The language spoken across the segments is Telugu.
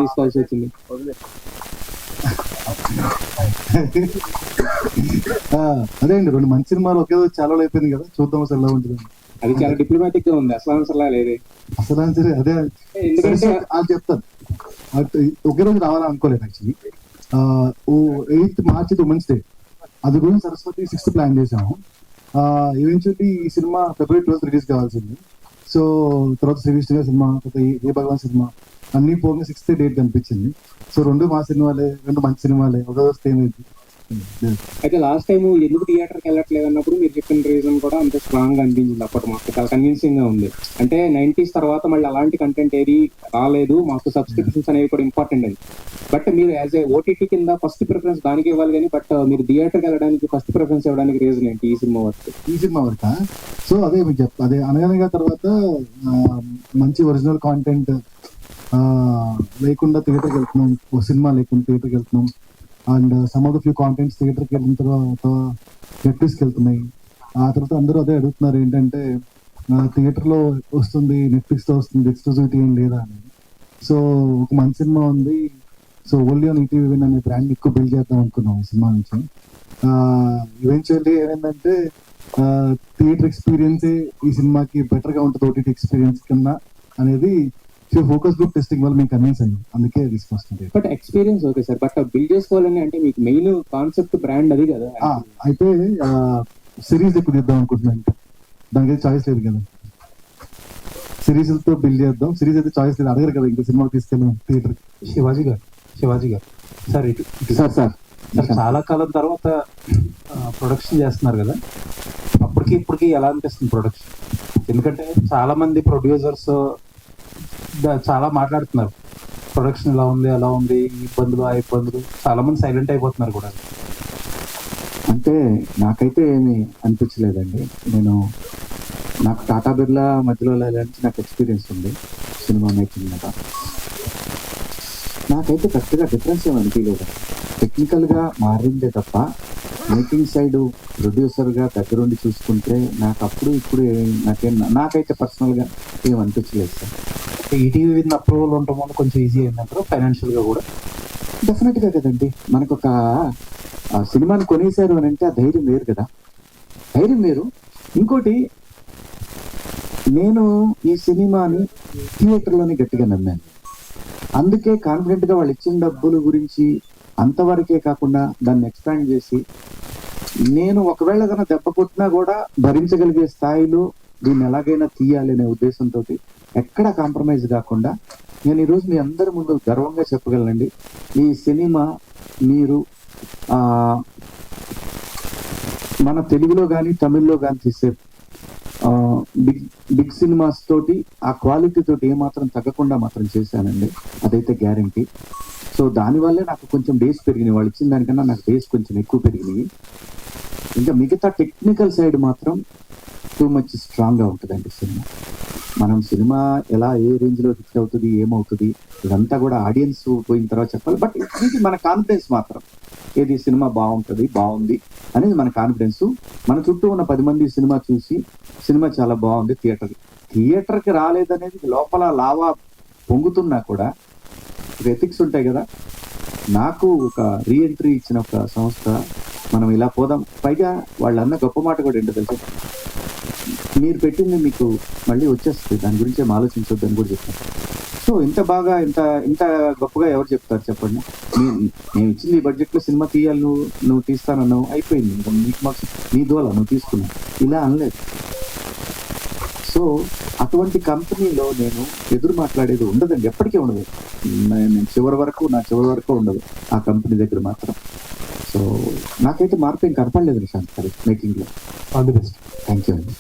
తీసుకోవాల్సి వచ్చింది? అదే అండి, 2 మంచి సినిమాలు ఒకే రోజు చాలా అయిపోయింది కదా, చూద్దాం అసలు ఎలా ఉంటుంది. అది చాలా డిప్లొమాటిక్ గా ఉంది, అసలు ఆన్సర్ లా లేదు. అసలు ఆన్సర్ అదే, ఎందుకంటే అది చెప్తాను. ఒకే రోజు రావాలని అనుకోలేదు actually. 8th March women's day, అది గురించి సరస్వతి 6th ప్లాన్ చేసాము. ఈవెన్చువల్లీ ఈ సినిమా February 12th రిలీజ్ కావాల్సింది. సో తర్వాత శ్రీవిష్ణు గారి సినిమా, ఏ భగవాన్ సినిమా అన్ని పోగా 6th డేట్ కనిపించింది. సో 2 మా సినిమాలే, 2 మంచి సినిమాలే ఒక రోజు ఏమైంది. అయితే లాస్ట్ టైం ఎందుకు థియేటర్కి వెళ్ళట్లేదు అన్నప్పుడు మీరు చెప్పిన రీజన్ కూడా అంత స్ట్రాంగ్ గా అనిపించింది. అప్పటి మాకు చాలా కన్విన్సింగ్ గా ఉంది. అంటే 90s తర్వాత మళ్ళీ అలాంటి కంటెంట్ ఏది రాలేదు, మాకు సబ్స్క్రిప్షన్స్ అనేవి కూడా ఇంపార్టెంట్ అని. బట్ మీరు యాజ్ ఏ ఓటీటీ కింద ఫస్ట్ ప్రిఫరెన్స్ దానికి ఇవ్వాలి కానీ, బట్ మీరు థియేటర్కి వెళ్ళడానికి ఫస్ట్ ప్రిఫరెన్స్ ఇవ్వడానికి రీజన్ ఏంటి ఈ సినిమా వరకు? సో అదే మీకు చెప్తా, అదే అనగనగా తర్వాత మంచి ఒరిజినల్ కాంటెంట్ లేకుండా థియేటర్కి వెళ్తున్నాం, సినిమా లేకుండా థియేటర్కి వెళ్తున్నాం. And some of the few contents థియేటర్కి వెళ్ళిన తర్వాత నెట్ఫ్లిక్స్కి వెళ్తున్నాయి. ఆ తర్వాత అందరూ అదే అడుగుతున్నారు, ఏంటంటే థియేటర్లో వస్తుంది, నెట్ఫ్లిక్స్లో వస్తుంది, ఎక్స్క్లూజివిటీ ఏం లేదా అని. సో ఒక మంచి సినిమా ఉంది, so only on ETV win అనే బ్రాండ్ ఎక్కువ బిల్డ్ చేద్దాం అనుకున్నాం ఈ సినిమా నుంచి. ఈవెన్చువల్లీ ఏమైందంటే థియేటర్ ఎక్స్పీరియన్సే ఈ సినిమాకి బెటర్గా ఉంటుంది ఓటీటీ ఎక్స్పీరియన్స్ కన్నా అనేది ఫోకస్ గ్రూప్ టెస్టింగ్ వల్ల మేము కన్విన్స్ అయ్యాం, అందుకే తీసుకొస్తుంది. But experience okay sir, but build చేసుకోవాలని అంటే మీకు మెయిన్ కాన్సెప్ట్ బ్రాండ్ అది కదా. అయితే సిరీస్ ఎక్కువ తీద్దాం అనుకుంటున్నాను, దానికి చాయిస్ లేదు కదా, సిరీస్ తో బిల్డ్ చేద్దాం. సిరీస్ అయితే చాయిస్ లేదు, అడగరు కదా ఇంకా సినిమాకి తీసుకెళ్ళాం థియేటర్. శివాజీ గారు సార్, సార్ చాలా కాలం తర్వాత ప్రొడక్షన్ చేస్తున్నారు కదా, అప్పటికి ఇప్పటికి ఎలా అనిపిస్తుంది ప్రొడక్షన్? ఎందుకంటే చాలా మంది ప్రొడ్యూసర్స్ చాలా మాట్లాడుతున్నారు, ప్రొడక్షన్ ఎలా ఉంది అలా ఉంది, ఇబ్బందులు ఆ ఇబ్బందులు, చాలా మంది సైలెంట్ అయిపోతున్నారు కూడా. అంటే నాకైతే ఏమి అనిపించలేదండి. నాకు టాటా బిర్లా మధ్యలో నుంచి నాకు ఎక్స్పీరియన్స్ ఉంది సినిమా మేకింగ్ మీద. నాకైతే పెద్దగా డిఫరెన్స్ ఏమి అనిపించలేదు. టెక్నికల్గా మారిందే తప్ప మేకింగ్ సైడ్ ప్రొడ్యూసర్గా దగ్గరుండి చూసుకుంటే నాకు అప్పుడు ఇప్పుడు నాకైతే పర్సనల్గా ఏం అనిపించలేదు సార్. ఈటీవీ విత్ అప్రూవల్ ఉండటం వల్ల కొంచెం ఈజీ అయిందంటారు ఫైనాన్షియల్గా కూడా? డెఫినెట్గా కదండి, మనకు ఒక సినిమాని కొనేసారు అని అంటే ఆ ధైర్యం వేరు కదా, ధైర్యం వేరు. ఇంకోటి, నేను ఈ సినిమాని థియేటర్లోనే గట్టిగా నమ్మాను, అందుకే కాన్ఫిడెంట్గా వాళ్ళు ఇచ్చిన డబ్బుల గురించి అంతవరకే కాకుండా దాన్ని ఎక్స్పాండ్ చేసి నేను ఒకవేళ కన్నా దెబ్బ కొట్టినా కూడా భరించగలిగే స్థాయిలో దీన్ని ఎలాగైనా తీయాలి అనే ఉద్దేశంతో ఎక్కడా కాంప్రమైజ్ కాకుండా నేను ఈరోజు మీ అందరి ముందు గర్వంగా చెప్పగలనండి, ఈ సినిమా మీరు మన తెలుగులో కానీ తమిళ్లో కానీ తీసే బిగ్ సినిమాస్ తోటి ఆ క్వాలిటీ తోటి ఏమాత్రం తగ్గకుండా మాత్రం చేశానండి, అదైతే గ్యారంటీ. సో దానివల్లే నాకు కొంచెం డేస్ పెరిగినాయి, వాళ్ళు ఇచ్చిన దానికన్నా నాకు డేస్ కొంచెం ఎక్కువ పెరిగినాయి. ఇంకా మిగతా టెక్నికల్ సైడ్ మాత్రం టూ మచ్ స్ట్రాంగ్గా ఉంటుందండి సినిమా. మనం సినిమా ఎలా ఏ రేంజ్లో హిట్ అవుతుంది ఏమవుతుంది ఇదంతా కూడా ఆడియన్స్ పోయిన తర్వాత చెప్పాలి. బట్ ఇది మన కాన్ఫిడెన్స్ మాత్రం, ఏది సినిమా బాగుంది అనేది మన కాన్ఫిడెన్స్. మన చుట్టూ ఉన్న 10 మంది సినిమా చూసి సినిమా చాలా బాగుంది, థియేటర్కి రాలేదనేది లోపల లావా పొంగుతున్నా కూడా ఎథిక్స్ ఉంటాయి కదా. నాకు ఒక రీఎంట్రీ ఇచ్చిన ఒక సంస్థ, మనం ఇలా పోదాం, పైగా వాళ్ళన్న గొప్ప మాట కూడా ఏంటో తెలుసు, మీరు పెట్టింది మీకు మళ్ళీ వచ్చేస్తుంది, దాని గురించి ఏం ఆలోచించొద్దు అని కూడా చెప్తాను. సో ఇంత బాగా ఇంత గొప్పగా ఎవరు చెప్తారు చెప్పండి? నేను ఇచ్చింది ఈ బడ్జెట్లో సినిమా తీయాలి, నువ్వు తీస్తానన్నావు, అయిపోయింది, ఇంకా నీ దోల నువ్వు తీసుకున్నావు, ఇలా అనలేదు. సో అటువంటి కంపెనీలో నేను ఎదురు మాట్లాడేది ఉండదండి, ఎప్పటికీ ఉండదు. నేను చివరి వరకు ఉండదు ఆ కంపెనీ దగ్గర మాత్రం. సో నాకైతే మార్పు ఏం కనపడలేదు నిశాంత్ గారు మేకింగ్లో. All the best. Thank you అండి.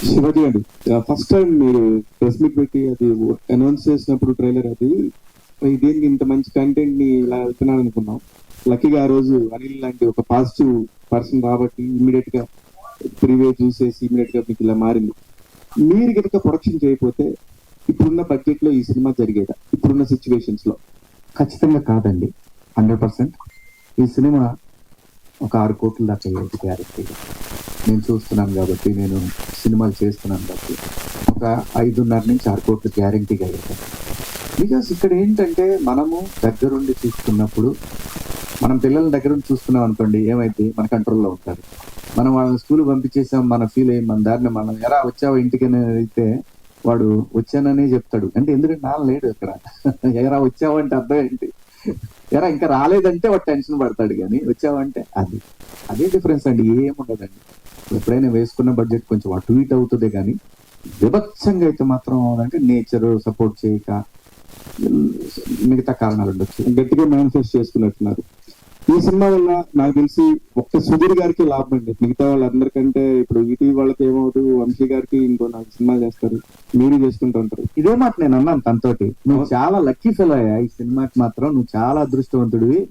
శివాజీ అండి, ఫస్ట్ టైం మీరు ప్రెస్ మీట్ పెట్టి అది అనౌన్స్ చేసినప్పుడు ట్రైలర్ అది దేనికి ఇంత మంచి కంటెంట్ ని ఇలా వెళ్తున్నాను అనుకున్నాం. లక్కీగా ఆ రోజు అనిల్ లాంటి ఒక పాజిటివ్ పర్సన్ కాబట్టి ఇమ్మీడియట్ గా ప్రీవే చూసేసి ఇమ్మీడియట్ గా మీకు ఇలా మారింది. మీరు కనుక ప్రొడక్షన్ చేయకపోతే ఇప్పుడున్న బడ్జెట్ లో ఈ సినిమా జరిగేదా ఇప్పుడున్న సిచ్యువేషన్స్ లో? ఖచ్చితంగా కాదండి, 100%. ఈ సినిమా ఒక 6 కోట్ల దాకా అయ్యేది గ్యారెంటీగా. నేను చూస్తున్నాను కాబట్టి, నేను సినిమాలు చేస్తున్నాను కాబట్టి ఒక 5.5 నుంచి 6 కోట్లు గ్యారెంటీగా అయ్యేది. బికాస్ ఇక్కడ ఏంటంటే మనము దగ్గరుండి చూస్తున్నప్పుడు, మనం పిల్లల దగ్గరుండి చూస్తున్నాం అనుకోండి, ఏమైంది మన కంట్రోల్లో ఉంటారు. మనం వాళ్ళని స్కూల్ పంపించేసాం, మన ఫీల్ అయ్యి మన దారిని మనం ఎరా వచ్చావా ఇంటికి అని అయితే వాడు వచ్చాననే చెప్తాడు. అంటే ఎందుకంటే నాన్న లేడు అక్కడ. ఎరా వచ్చావా అంటే అర్థం ఏంటి, ఎరా ఇంకా రాలేదంటే వాడు టెన్షన్ పడతాడు, కానీ వచ్చావంటే అదే డిఫరెన్స్ అండి, ఏముండదండి. ఎప్పుడైనా వేసుకున్న బడ్జెట్ కొంచెం అటు ఇటు అవుతుంది, కానీ విభత్సంగా అయితే మాత్రం అంటే నేచర్ సపోర్ట్ చేయక మిగతా కారణాలు ఉండొచ్చు. గట్టిగా మేనిఫెస్ట్ చేసుకున్నట్టున్నారు. ఈ సినిమా వల్ల నాకు తెలిసి ఒక్క సుధీర్ గారికి లాభం అండి. మిగతా వాళ్ళందరికంటే ఇప్పుడు ఈటీవీ వాళ్ళకి ఏమవుతుంది, వంశీ గారికి ఇంకో 4 సినిమా చేస్తారు, మీరు చేసుకుంటూ ఉంటారు. ఇదే మాట నేను అన్నాను తనతోటి, నువ్వు చాలా లక్కీ ఫెలో అయ్యా ఈ సినిమాకి మాత్రం, నువ్వు చాలా అదృష్టవంతుడివి.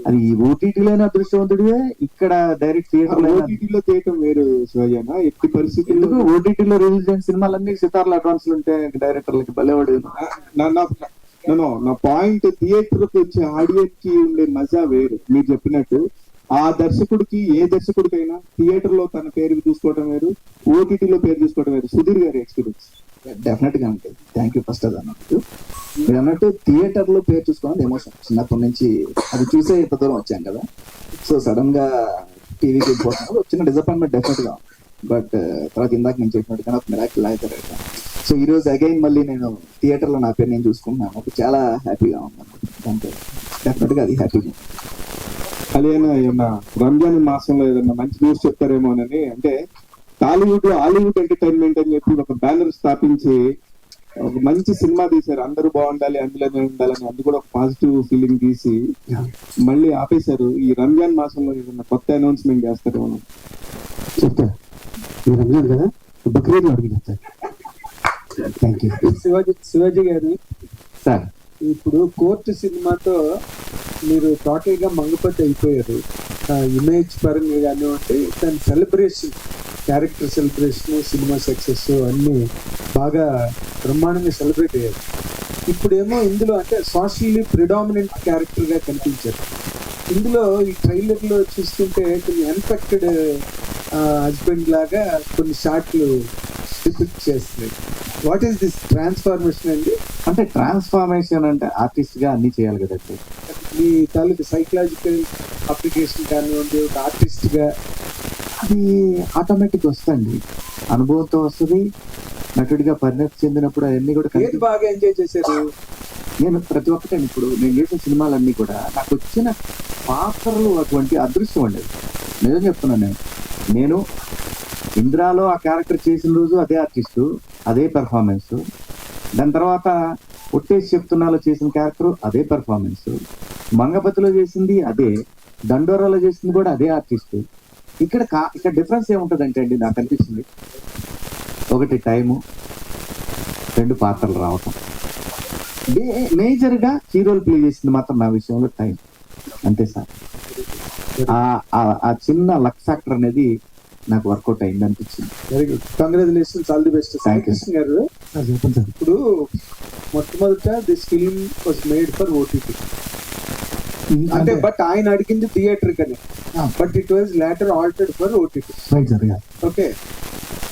అది ఓటీటీలోనే అదృష్టవంతుడివే, ఇక్కడ డైరెక్ట్ థియేటర్ ఓటీటీలో చేయటం వేరు శివయ్యనా. ఎట్టి పరిస్థితుల్లో ఓటీటీలో రిలీజ్ అయిన సినిమాలన్నీ సితార్ల అడ్వాన్స్లు ఉంటే డైరెక్టర్లకి భలేవాడు. నా పాయింట్, థియేటర్ కి వచ్చే ఆడియన్స్ కి ఉండే మజా వేరు. మీరు చెప్పినట్టు ఆ దర్శకుడికి, ఏ దర్శకుడికైనా థియేటర్ లో తన పేరు చూసుకోవడం వేరు, ఓటీటీలో పేరు చూసుకోవడం వేరు. సుధీర్ గారి ఎక్స్పీరియన్స్ డెఫినెట్ గా ఉంటుంది. థ్యాంక్ యూ ఫస్ట్ అది అన్నట్టు. మీరు అన్నట్టు థియేటర్ లో పేరు చూసుకోవడం ఎమోషన్, చిన్నప్పటి నుంచి అది చూసే ఇంత దూరం వచ్చాం కదా. సో సడన్ గా టీవీకి వెళ్ళిపోతున్నప్పుడు చిన్న డిసప్పాయింట్మెంట్ డెఫినెట్ గా. బట్ తర్వాత ఇందాక నేను చెప్పినట్టుగా ఒక మిరాకిల్ అవుతారు. సో ఈ రోజు అగైన్ మళ్ళీ నేను థియేటర్ లో నా పేరు నేను చూసుకుంటున్నాను, నాకు చాలా హ్యాపీగా ఉన్నాను. దాంతో డెఫినెట్ గా అది హ్యాపీగా. అదేనా ఏమన్నా రంజాన్ మాసంలో ఏదన్నా మంచి న్యూస్ చెప్తారేమోనని, అంటే టాలీవుడ్ హాలీవుడ్ ఎంటర్టైన్మెంట్ అని చెప్పి ఒక బ్యానర్ స్థాపించి ఒక మంచి సినిమా తీశారు. అందరూ బాగుండాలి, అందులోనే ఉండాలని, అది కూడా ఒక పాజిటివ్ ఫీలింగ్ తీసి మళ్ళీ ఆపేశారు. ఈ రంజాన్ మాసంలో ఏదన్నా కొత్త అనౌన్స్మెంట్ చేస్తారేమో చెప్తా. ఈ రంజాన్ కదా, బక్రీద్ అడిగి చెప్తారు. Thank you. శివాజీ గారు, సార్ ఇప్పుడు కోర్టు సినిమాతో మీరు టోటల్ గా మంగపతి అయిపోయారు. ఇమేజ్ పరంగా కానివ్వండి, దాని celebration, character celebration, cinema success అన్ని బాగా బ్రహ్మాండంగా సెలబ్రేట్ అయ్యారు. ఇప్పుడేమో ఇందులో అంటే సోషల్లీ ప్రిడామినెంట్ క్యారెక్టర్ గా కనిపించారు. ఇందులో ఈ ట్రైలర్ లో చూస్తుంటే కొన్ని అన్ఎక్స్పెక్టెడ్ హస్బెండ్ లాగా కొన్ని షాట్లు డిపిక్ట్ చేస్తున్నాయి. వాట్ ఈస్ దిస్ ట్రాన్స్ఫార్మేషన్ అండి? అంటే ట్రాన్స్ఫార్మేషన్ అంటే ఆర్టిస్ట్ గా అన్ని చేయాలి కదండి. మీ తాలూకు సైకలాజికల్ అప్లికేషన్ కానివ్వండి, ఒక ఆర్టిస్ట్ గా అది ఆటోమేటిక్ వస్తుంది, అనుభవంతో వస్తుంది. నటుడిగా పరిణతి చెందినప్పుడు అవన్నీ కూడా ఏది బాగా ఎంజాయ్ చేశారు? నేను ప్రతి ఒక్కటి ఇప్పుడు నేను చేసిన సినిమాలన్నీ కూడా నాకు వచ్చిన పాత్రలు అటువంటి అదృష్టం ఉండేది. నిజం చెప్తున్నాను. నేను ఇంద్రాలో ఆ క్యారెక్టర్ చేసిన రోజు అదే ఆర్టిస్టు, అదే పెర్ఫార్మెన్స్. దాని తర్వాత ఒట్టేసి చెప్తున్నాలో చేసిన క్యారెక్టర్ అదే పెర్ఫార్మెన్స్. మంగపతిలో చేసింది అదే, దండోరాలో చేసింది కూడా అదే ఆర్టిస్ట్. ఇక్కడ డిఫరెన్స్ ఏముంటుందంటే అండి, నాకు అనిపించింది, ఒకటి టైము, 2 పాత్రలు రావటం. మేజర్ గా హీరోలు ప్లే చేసింది మాత్రం నా విషయంలో టైం, అంతే సార్. ఆ చిన్న లక్ ఫ్యాక్టర్ అనేది నాకు వర్కౌట్ అయింది అనిపించింది. Very good, congratulations, all the best. Krishna గారు, చెప్పండి సార్. ఇప్పుడు మొట్టమొదట this film was made for OTT అంటే, బట్ ఆయన అడిగింది థియేటర్ కనే, but it was later altered for OTT. Right sir. Okay,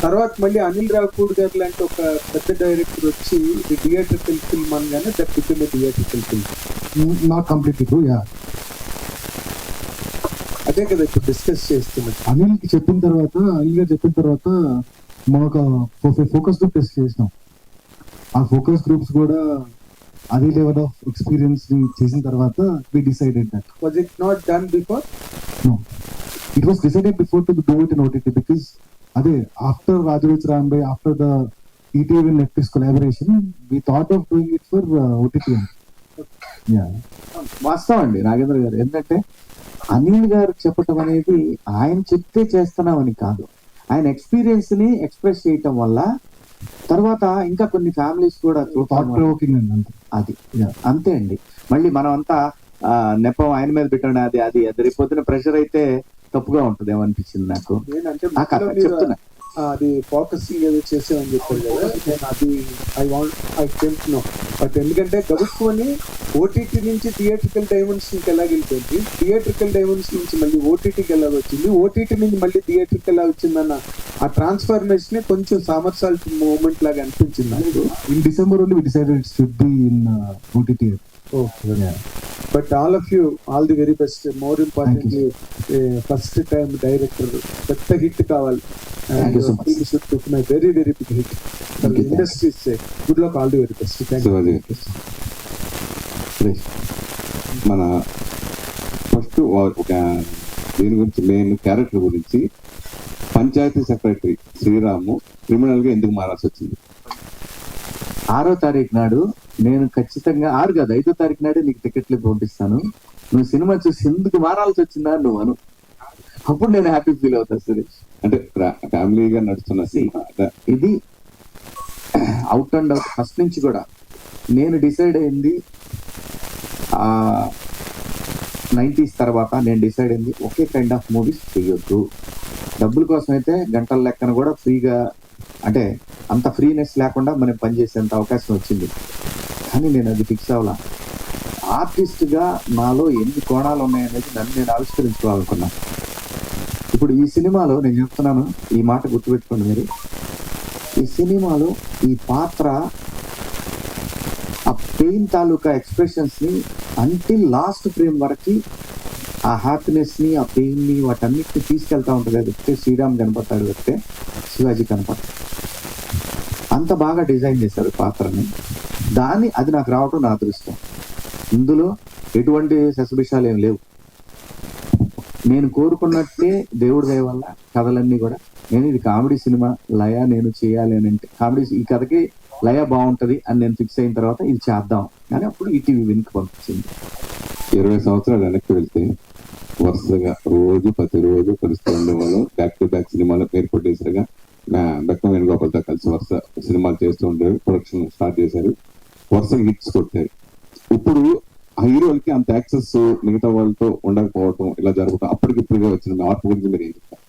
తర్వాత మళ్ళీ అనిల్ రావిపూడి గారు లాంటి ఒక పెద్ద డైరెక్టర్ వచ్చి ఇది థియేట్రికల్ ఫిల్మ్ అనగానే that become a theatrical film. Not completely true. Yeah, అదే కదా ఇప్పుడు డిస్కస్ చేస్తున్నాం. అనిల్ గారు చెప్పిన తర్వాత మనం ఒక ఫోకస్ గ్రూప్ టెస్ట్ చేసినాం. ఆ ఫోకస్ గ్రూప్స్ కూడా అదే లెవెల్ ఆఫ్ ఎక్స్పీరియన్స్ చేసిన తర్వాత we decided that. Was it not done before? No, it was decided before to do it in OTT because అదే after Raju weds Rambai, after the ETV Netflix collaboration we thought of doing it for OTT. వాస్తవం అండి నాగేంద్ర గారు. ఏంటంటే అనిల్ గారు చెప్పటం అనేది ఆయన చెప్తే చేస్తున్నామని కాదు, ఆయన ఎక్స్పీరియన్స్ ని ఎక్స్ప్రెస్ చేయటం వల్ల తర్వాత ఇంకా కొన్ని ఫ్యామిలీస్ కూడా అది అంతే అండి. మళ్ళీ మనం అంతా నెపం ఆయన మీద పెట్టండి, అది రేపు పొద్దున ప్రెషర్ అయితే తప్పుగా ఉంటుంది ఏమనిపించింది నాకు. చెప్తున్నా అది ఫోకసింగ్ ఏదో చేసామని చెప్పారు కదా, నేను అది ఐ కెంట్ నో. బట్ ఎందుకంటే గబుక్కుని ఓటీటీ నుంచి థియేట్రికల్ డైమెన్షన్కి ఎలా వెళ్ళిపోయింది, థియేట్రికల్ డైమెన్షన్ నుంచి మళ్ళీ ఓటీటీకి ఎలా వచ్చింది, ఓటీటీ నుంచి మళ్ళీ థియేట్రికల్ ఎలా వచ్చిందన్న ఆ ట్రాన్స్ఫర్మేషన్ కొంచెం సామర్సాల్ట్ మూమెంట్ లాగా అనిపించింది నాకు. In December only we decided it should be in OTT. Okay, but all of you all the very best. More importantly first time director పెద్ద హిట్ కావాలి. Thank you so much. My very very big hit. Okay, industry good luck, all the very best. Thank you. Shivaji Suresh, మన ఫస్ట్ ఒక దీని గురించి మెయిన్ క్యారెక్టర్ గురించి, పంచాయతీ సెక్రటరీ శ్రీరాము క్రిమినల్ గా ఎందుకు మారాల్సి వచ్చింది? 6వ తారీఖు నాడు నేను ఖచ్చితంగా 6 కాదు 5వ తారీఖు నాడే నీకు టికెట్లు పంపిస్తాను, నువ్వు సినిమా చూసి ఎందుకు మారాల్సి వచ్చిందా నువ్వు అను, అప్పుడు నేను హ్యాపీ ఫీల్ అవుతా సురేష్. అంటే ఫ్యామిలీగా నడుస్తున్న సినిమా ఇది అవుట్ అండ్ అవుట్ ఫస్ట్ నుంచి కూడా నేను డిసైడ్ అయింది 90s తర్వాత నేను డిసైడ్ అయింది ఒకే కైండ్ ఆఫ్ మూవీస్ చేయొద్దు. డబ్బుల కోసం అయితే గంటల లెక్కన కూడా ఫ్రీగా, అంటే అంత ఫ్రీనెస్ లేకుండా మనం పనిచేసేంత అవకాశం వచ్చింది. కానీ నేను అది ఫిక్స్ అవ్వాల. ఆర్టిస్ట్గా నాలో ఎన్ని కోణాలు ఉన్నాయనేది నన్ను నేను ఆవిష్కరించుకోవాలనుకున్నాను. ఇప్పుడు ఈ సినిమాలో నేను చెప్తున్నాను, ఈ మాట గుర్తుపెట్టుకోండి మీరు, ఈ సినిమాలో ఈ పాత్ర ఆ పెయిన్ తాలూకా ఎక్స్ప్రెషన్స్ ని అంటిల్ లాస్ట్ ఫ్రేమ్ వరకు ఆ హ్యాపీనెస్ ని, ఆ పెయిన్ ని, వాటన్నిటిని తీసుకెళ్తా ఉంటుంది. వెళ్తే శ్రీరామ్ కనపడతాడు, వెళ్తే శివాజీ కనపడతాడు. అంత బాగా డిజైన్ చేశారు పాత్రని. అది నాకు రావటం నా అదృష్టం. ఇందులో ఎటువంటి శశభిషాలు ఏం లేవు. నేను కోరుకున్నట్టే దేవుడి దయ వల్ల కథలన్నీ కూడా, నేను ఇది కామెడీ సినిమా, లయ నేను చేయాలి అని అంటే కామెడీ, ఈ కథకి లయ బాగుంటది అని నేను ఫిక్స్ అయిన తర్వాత ఇది చేద్దాం కానీ అప్పుడు ఈటీవీ విన్కి పంపించింది. 20 సంవత్సరాలు వెనక్కి వెళ్తే వరుసగా ప్రతిరోజు కలుస్తూ ఉండేవాళ్ళు. బ్యాక్ టు బ్యాక్ సినిమాలో పేరు కొట్టేసరిగా బెక్కం వేణుగోపాల్తో కలిసి వరుస సినిమాలు చేస్తూ ఉండేవి. ప్రొడక్షన్ స్టార్ట్ చేశారు, వరుసగా హిట్స్ కొట్టారు. ఇప్పుడు ఆ హీరోలకి అంత యాక్సెస్ మిగతా వాళ్ళతో ఉండకపోవటం, ఇలా జరగటం, అప్పటికిప్పుడుగా వచ్చిన మార్పు గురించి మీరు ఏం చెప్తారు?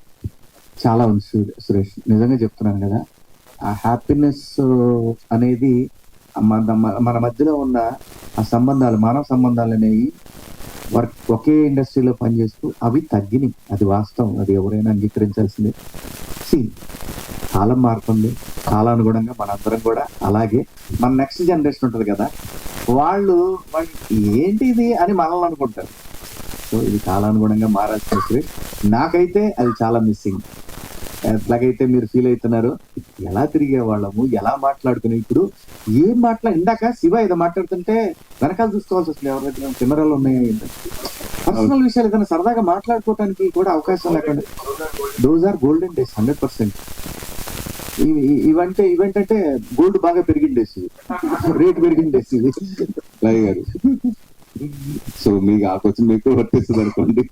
చాలా ఉంది సురేష్, నిజంగా చెప్తున్నాను కదా. ఆ హ్యాపీనెస్ అనేది మన మధ్యలో ఉన్న ఆ సంబంధాలు, మానవ సంబంధాలు అనేవి ఒకే ఇండస్ట్రీలో పనిచేస్తూ అవి తగ్గినాయి. అది వాస్తవం, అది ఎవరైనా అంగీకరించాల్సిందే. కాలం మారుతుంది, కాలానుగుణంగా మనందరం కూడా అలాగే. మన నెక్స్ట్ జనరేషన్ ఉంటుంది కదా, వాళ్ళు ఏంటి ఇది అని మనల్ని అనుకుంటారు. సో ఇది కాలానుగుణంగా మారాల్సిన సురేష్. నాకైతే అది చాలా మిస్సింగ్. ఎట్లాగైతే మీరు ఫీల్ అవుతున్నారు, ఎలా తిరిగే వాళ్ళము, ఎలా మాట్లాడుకుని, ఇప్పుడు ఏం ఇందాక శివ ఏదో మాట్లాడుతుంటే వెనకాల చూసుకోవాల్సి వస్తుంది. ఎవరి దగ్గర కెమెరాలు ఉన్నాయో, పర్సనల్ విషయాలు ఏదైనా సరదాగా మాట్లాడుకోవడానికి కూడా అవకాశం లేకుండా, దోస్ ఆర్ గోల్డెన్ డేస్ 100%. ఇవంటే గోల్డ్ బాగా పెరిగిండేసి, రేట్ పెరిగిండేసి లయ గారు. సో మీకు ఆ క్వశ్చన్ మీకు వర్తిస్తుంది అనుకోండి.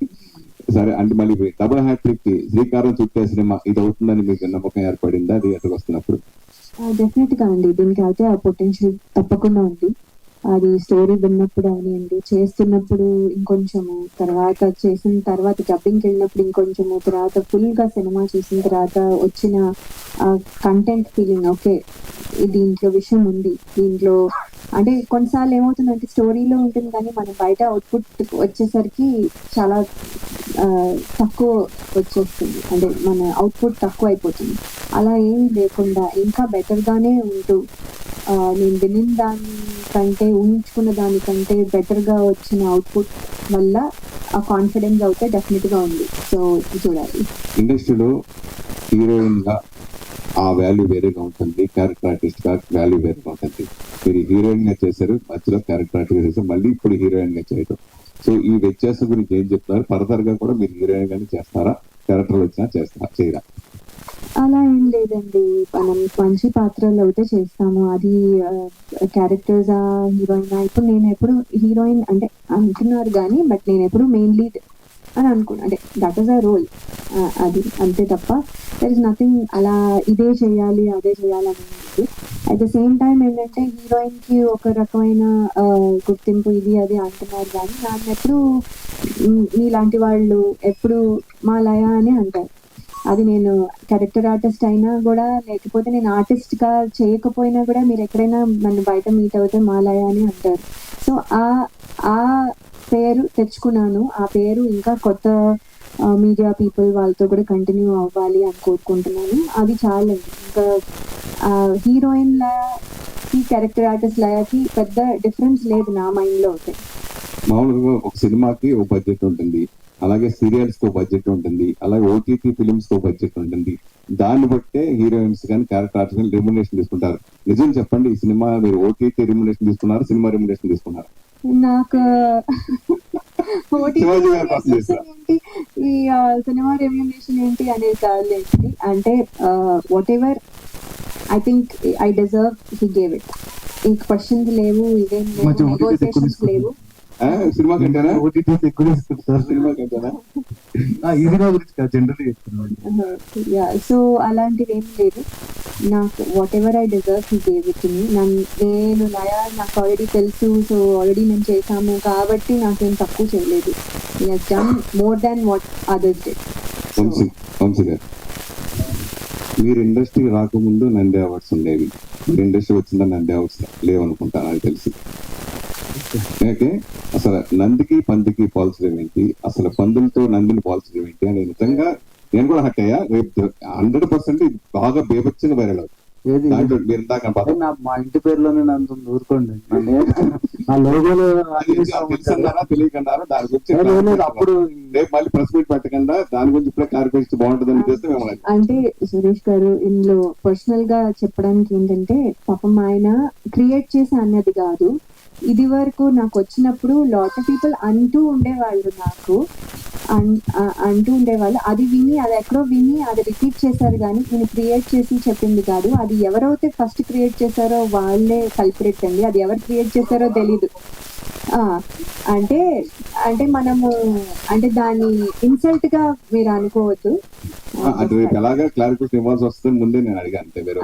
సరే, అంటే మళ్ళీ డబుల్ హ్యాట్రిక్ కి శ్రీకారం చుట్టే సినిమా ఇది అవుతుందని మీకు నమ్మకం ఏర్పడిందా థియేటర్కి వస్తున్నప్పుడు? డెఫినెట్ గా అండి, దీనికి అయితే ఆ పొటెన్షియల్ తప్పకుండా ఉంది. అది స్టోరీ విన్నప్పుడు అవనివ్వండి, చేస్తున్నప్పుడు ఇంకొంచెము, తర్వాత చేసిన తర్వాత డబ్బింగ్కి వెళ్ళినప్పుడు ఇంకొంచెము, తర్వాత ఫుల్ గా సినిమా చూసిన తర్వాత వచ్చిన కంటెంట్ ఫీలింగ్, ఓకే దీంట్లో విషయం ఉంది, దీంట్లో అంటే కొన్నిసార్లు ఏమవుతుందంటే స్టోరీలో ఉంటుంది కానీ మనం బయట అవుట్పుట్ వచ్చేసరికి చాలా తక్కువ వచ్చేస్తుంది, అంటే మన అవుట్పుట్ తక్కువ అయిపోతుంది. అలా ఏం లేకుండా ఇంకా బెటర్గానే ఉంటూ నేను వినిన దానికంటే, ఊహించుకున్న దానికంటే బెటర్గా వచ్చిన అవుట్పుట్ వల్ల ఆ కాన్ఫిడెన్స్ అయితే డెఫినెట్గా ఉంది. సో చూడాలి. ఇండస్ట్రీలో హీరోయిన్ గా ఆ వాల్యూ వేరేగా ఉంటుంది, క్యారెక్టర్ ఆర్టిస్ట్ గా వాల్యూ వేరేగా ఉంటుంది. మీరు హీరోయిన్ గా చేశారు, మధ్యలో క్యారెక్టర్ ఆర్టిస్ట్ చేశారు, మళ్ళీ ఇప్పుడు హీరోయిన్ గా చేయడం. సో ఈ వ్యత్యాసం గురించి ఏం చెప్తున్నారు? ఫర్దర్ గా కూడా మీరు హీరోయిన్ గానే చేస్తారా, క్యారెక్టర్ వచ్చినా చేయరా? అలా ఏం లేదండి, మనం మంచి పాత్రలు అయితే చేస్తాము. అది క్యారెక్టర్స్ హీరోయిన్, ఇప్పుడు నేను ఎప్పుడు హీరోయిన్ అంటే అంటున్నారు కానీ బట్ నేను ఎప్పుడు మెయిన్ లీడ్ అని అనుకున్నాను, అంటే దట్ ఈస్ అ రోల్, అది అంతే తప్ప దర్ ఇస్ నథింగ్ అలా ఇదే చేయాలి అదే చేయాలి అనేది. అట్ ద సేమ్ టైం ఏంటంటే హీరోయిన్ కి ఒక రకమైన గుర్తింపు ఇది అది అంటున్నారు కానీ నన్ను ఎప్పుడు మీలాంటి వాళ్ళు ఎప్పుడు మా లయ అని అంటారు. అది నేను క్యారెక్టర్ ఆర్టిస్ట్ అయినా కూడా, లేకపోతే నేను ఆర్టిస్ట్ గా చేయకపోయినా కూడా మీరు ఎక్కడైనా నన్ను బయట మీట్ అవుతే మాలయ అని అంటారు. సో ఆ పేరు తెచ్చుకున్నాను. ఆ పేరు ఇంకా కొత్త మీడియా పీపుల్ వాళ్ళతో కూడా కంటిన్యూ అవ్వాలి అని కోరుకుంటున్నాను. అది చాలండి. ఇంకా హీరోయిన్ లాకి క్యారెక్టర్ ఆర్టిస్ట్ లాకి పెద్ద డిఫరెన్స్ లేదు నా మైండ్ లో అయితే. మామూలుగా ఒక సినిమాకి ఒక బడ్జెట్ ఉంటుంది, అలాగే సీరియల్స్ కి బడ్జెట్ ఉంటుంది, అలాగే ఓటీటీ ఫిలిమ్స్ కి బడ్జెట్ ఉంటుంది. దాన్ని బట్టే హీరోయిన్స్ కానీ క్యారెక్టర్ ఆర్టిస్ట్ కానీ రెమ్యునరేషన్ తీసుకుంటారు. నిజం చెప్పండి, ఈ సినిమా మీరు ఓటీటీ రెమ్యునరేషన్ తీసుకున్నారు, సినిమా రెమ్యునరేషన్ తీసుకున్నారు? నాకు శివాజీ గారి కోసం చేశారు. ఏంటి ఈ సినిమా రెమ్యునరేషన్ ఏంటి అనేది కాదులేండి. అంటే what ever I think I deserve, he gave it. ఇంక క్వశ్చన్స్ లేవు, ఇవేం లేవు, నెగోసియేషన్స్ లేవు. సినిమా కంటేనా? ఓటీటీస్ ఎక్కువ తీసుకుంటారు. సినిమా కంటేనా? ఈ సినిమా గురించి జనరల్లీ చెప్తున్నాను. సో అలాంటివి ఏం లేదు. నాకు whatever I deserve he gave it to me. నేను లయా నాకు ఆల్రెడీ తెలుసు, సో ఆల్రెడీ మేము చేసాము కాబట్టి నాకేం తక్కువ చేయలేదు. He has done more than what others did. Vamsi garu, మీరు ఇండస్ట్రీకి రాకముందు నంది అవార్డ్స్ ఉండేవి, మీరు ఇండస్ట్రీ వచ్చిందా నంది అవార్డ్స్ లేవనుకుంటా నాకు తెలిసి. ఓకే, అసలు నందికి పందికి పోల్చడం ఏంటి, అసలు పందులతో నందిని పోల్చడం ఏంటి అని నిజంగా నేను కూడా హట్ అయ్యా. రేపు 100% బాగా బేబచ్చగా వైరల్ అవుతుంది. దాంట్లో మీరు ఇందాక మా ఇంటి పేరులోనే నన్ను ఊరుకోండి. ఆ లోగోలో తెలుసన్నారా తెలియకన్నారా దాని గురించి అప్పుడు రేపు మళ్ళీ ప్రెస్ మీట్ పెట్టకుండా దాని గురించి ఇప్పుడే క్లారిఫికేషన్ బాగుంటుందని చేస్తే మేము అంటే సురేష్ గారు ఇందులో పర్సనల్ గా చెప్పడానికి ఏంటంటే, పాపం ఆయన క్రియేట్ చేసి అన్నది కాదు. ఇది వరకు నాకు వచ్చినప్పుడు లాట్ ఆఫ్ పీపుల్ అంటూ ఉండేవాళ్ళు, నాకు అంటూ ఉండేవాళ్ళు. అది విని, అది ఎక్కడో విని అది రిపీట్ చేశారు, కానీ నేను క్రియేట్ చేసి చెప్పింది కాదు. అది ఎవరైతే ఫస్ట్ క్రియేట్ చేశారో వాళ్ళే కల్పరేట్ అండి. అది ఎవరు క్రియేట్ చేశారో తెలీదు. అంటే అంటే మనము అంటే దాన్ని ఇన్సల్ట్ గా మీరు అనుకోవద్దు. అది రేపు ఎలాగా క్లారిఫికేషన్ ఇవ్వాల్సి వస్తుంది ముందే నేను అడిగా, అంతే. వేరే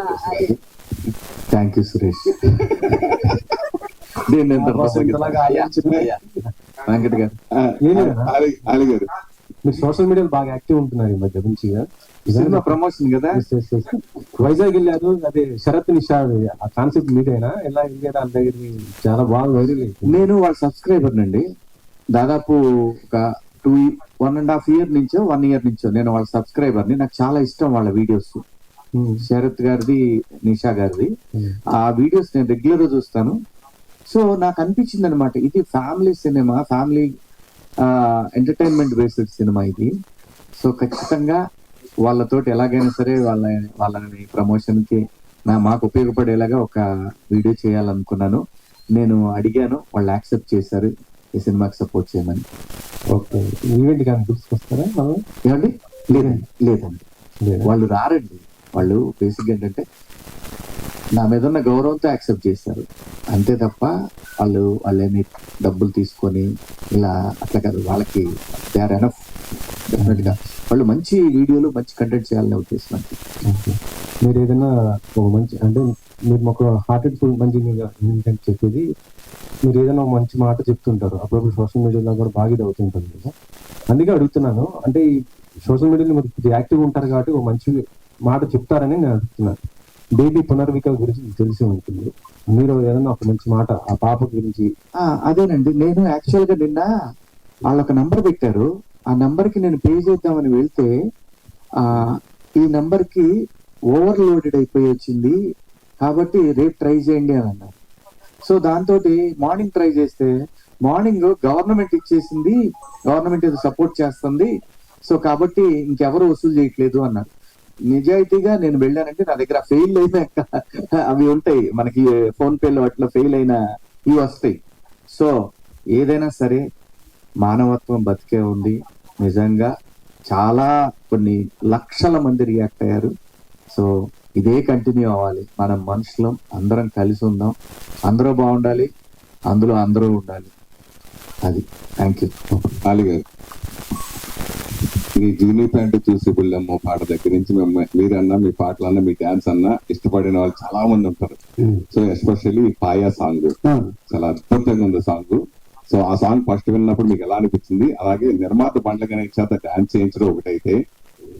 థ్యాంక్ యూ సురేష్. వెంకట్ గారు, అలీ గారు, మీరు సోషల్ మీడియాలో బాగా యాక్టివ్ ఉంటున్నారు ఈ మధ్య మంచిగా. సినిమా ప్రమోషన్ కదా. వైజాగ్ వెళ్ళారు, అదే శరత్ నిషా ఆ కాన్సెప్ట్ మీదేనా? ఎలా వెళ్ళారు? వాళ్ళ దగ్గర చాలా బాగా వైరల్ అయింది. నేను వాళ్ళ సబ్స్క్రైబర్ నండి. దాదాపు ఒక 1.5 year నుంచో 1 year నుంచో నేను వాళ్ళ సబ్స్క్రైబర్ ని. నాకు చాలా ఇష్టం వాళ్ళ వీడియోస్, శరత్ గారిది, నిషా గారిది. ఆ వీడియోస్ నేను రెగ్యులర్ గా చూస్తాను. సో నాకు అనిపించింది అనమాట, ఇది family cinema, family entertainment based cinema ఇది. సో ఖచ్చితంగా వాళ్ళతోటి ఎలాగైనా సరే వాళ్ళని ప్రమోషన్ కి మాకు ఉపయోగపడేలాగా ఒక వీడియో చేయాలనుకున్నాను. నేను అడిగాను, వాళ్ళు యాక్సెప్ట్ చేశారు ఈ సినిమాకి సపోర్ట్ చేయమని. ఓకే, ఈవెంట్ కానీ గుర్తుకొస్తారా? ఏమండి? లేదండి, వాళ్ళు రారండి. వాళ్ళు బేసిక్ ఏంటంటే నా మీద ఉన్న గౌరవంతో యాక్సెప్ట్ చేశారు అంతే తప్ప వాళ్ళేమి డబ్బులు తీసుకొని ఇలా అట్లా కాదు. వాళ్ళకి దే ఆర్ ఎనఫ్. డెఫినెట్ గా వాళ్ళు మంచి వీడియోలు, మంచి కంటెంట్ చేయాలని ఉద్దేశం. మీరు ఏదైనా ఒక మంచి, అంటే మీరు ఒక హార్టెడ్ ఫుల్ మంచి ఏంటంటే చెప్పేది, మీరు ఏదైనా మంచి మాట చెప్తుంటారు, అప్పుడప్పుడు సోషల్ మీడియాలో కూడా బాగా ఇది అవుతుంటుంది కదా. అందుకే అడుగుతున్నాను, అంటే ఈ సోషల్ మీడియాలో మీరు యాక్టివ్ ఉంటారు కాబట్టి ఒక మంచి మాట చెప్తారని నేను అడుగుతున్నాను. బేబీ పునర్విక గురించి తెలిసి ఉంటుంది, మీరు ఏదైనా ఒక మంచి మాట ఆ పాప గురించి. అదేనండి, నేను యాక్చువల్ గా నిన్న వాళ్ళొక నంబర్ పెట్టారు. ఆ నంబర్ కి నేను పే చేద్దామని వెళ్తే ఈ నంబర్ కి ఓవర్లోడెడ్ అయిపోయి వచ్చింది, కాబట్టి రేపు ట్రై చేయండి అని అన్నారు. సో దాంతో మార్నింగ్ ట్రై చేస్తే మార్నింగ్ గవర్నమెంట్ ఇచ్చేసింది, గవర్నమెంట్ ఏదో సపోర్ట్ చేస్తుంది, సో కాబట్టి ఇంకెవరు వసూలు చేయట్లేదు అన్నారు. నిజాయితీగా నేను వెళ్ళానంటే నా దగ్గర ఫెయిల్ అయిన అవి ఉంటాయి, మనకి ఫోన్ పేలో అట్లా ఫెయిల్ అయిన ఇవి వస్తాయి. సో ఏదైనా సరే మానవత్వం బతికే ఉంది. నిజంగా చాలా కొన్ని లక్షల మంది రియాక్ట్ అయ్యారు. సో ఇదే కంటిన్యూ అవ్వాలి. మనం మనుషులం, అందరం కలిసి ఉందాం, అందరూ బాగుండాలి, అందులో అందరూ ఉండాలి. అది. Thank you. అలీ గారు, మీ జూనియర్ ప్యాంట్ చూసి బుల్లమ్మ పాట దగ్గర నుంచి మీరన్నా, మీ పాటలన్నా, మీ డాన్స్ అన్నా ఇష్టపడిన వాళ్ళు చాలా మంది ఉంటారు. సో ఎస్పెషల్లీ పాయా సాంగ్ చాలా అద్భుతంగా ఉంది సాంగ్. సో ఆ సాంగ్ ఫస్ట్ విన్నప్పుడు మీకు ఎలా అనిపించింది? అలాగే నిర్మాత బండ్ల గణేష్ చేత డాన్స్ చేయించడం ఒకటైతే,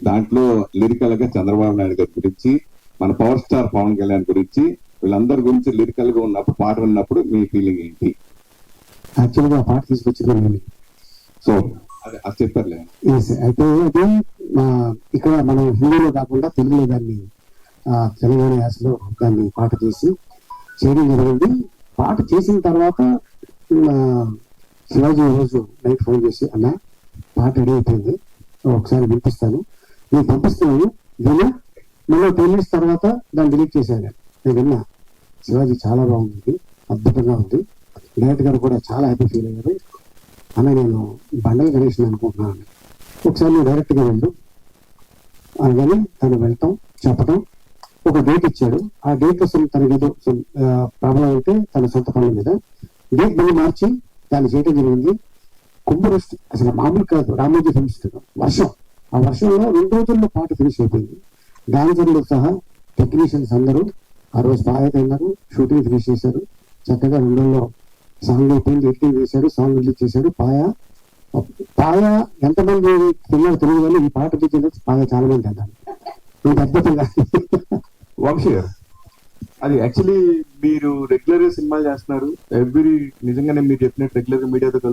దాంట్లో లిరికల్ గా చంద్రబాబు నాయుడు గారి గురించి, మన పవర్ స్టార్ పవన్ కళ్యాణ్ గురించి, వీళ్ళందరి గురించి లిరికల్ గా ఉన్నప్పుడు పాట విన్నప్పుడు మీ ఫీలింగ్ ఏంటి? యాక్చువల్గా ఆ పాట తీసుకొచ్చింది నేను. సో అది చెప్పారులే. Yes, అయితే అది ఇక్కడ మనం హిందీలో కాకుండా తెలుగులో దాన్ని తెలంగాణ యాసలో దాన్ని పాట చేసి చేయడం జరిగింది. పాట చేసిన తర్వాత శివాజీ రోజు నైట్ ఫోన్ చేసి అన్న పాట రెడీ అయిపోయింది, ఒకసారి వినిపిస్తాను, నేను పంపిస్తున్నాను విన్నా. మళ్ళీ 10 minutes తర్వాత దాన్ని డిలీట్ చేశాను. నేను విన్నా, శివాజీ చాలా బాగుంది, అద్భుతంగా ఉంది, డైరెక్టర్ గారు కూడా చాలా హ్యాపీ ఫీల్ అయ్యారు అన్న, నేను బండల గణేష్ అనుకుంటున్నాను, ఒకసారి నువ్వు డైరెక్ట్గా వెళ్ళు అనగానే తను వెళ్తాం చెప్పడం, ఒక డేట్ ఇచ్చాడు. ఆ డేట్ కోసం తనకి ఏదో ప్రాబ్లం అయితే తన సొంత పనుల మీద డేట్ మళ్ళీ మార్చి దాన్ని చేయడం జరిగింది. కుంభవృష్టి అసలు మామూలు కాదు, రామోజీ ఫిల్మ్స్ వర్షం, ఆ వర్షంలో 2 రోజుల్లో పాట ఫినిష్ అయిపోయింది. డాన్సర్లు సహా టెక్నీషియన్స్ అందరూ ఆ రోజు బాగా తిన్నారు, షూటింగ్ ఫినిష్ చేశారు, చక్కగా 2 రోజుల్లో సాంగ్ అయిపోయింది, ఎడిటింగ్ చేశారు, సాంగ్ రిలీజ్ చేశారు. పాయ ఎంతమంది తిన్నారు తెలియదు కానీ ఈ పాట రిలీజ్ పాయ చాలా మంది తిన్నారు. ఇంత అద్భుతంగా వంశీ గారు, అది యాక్చువల్లీ మీరు రెగ్యులర్ గా సినిమాలు చేస్తున్నారు, నిజంగానే మీరు చెప్పినట్టు రెగ్యులర్ గా మీడియాతో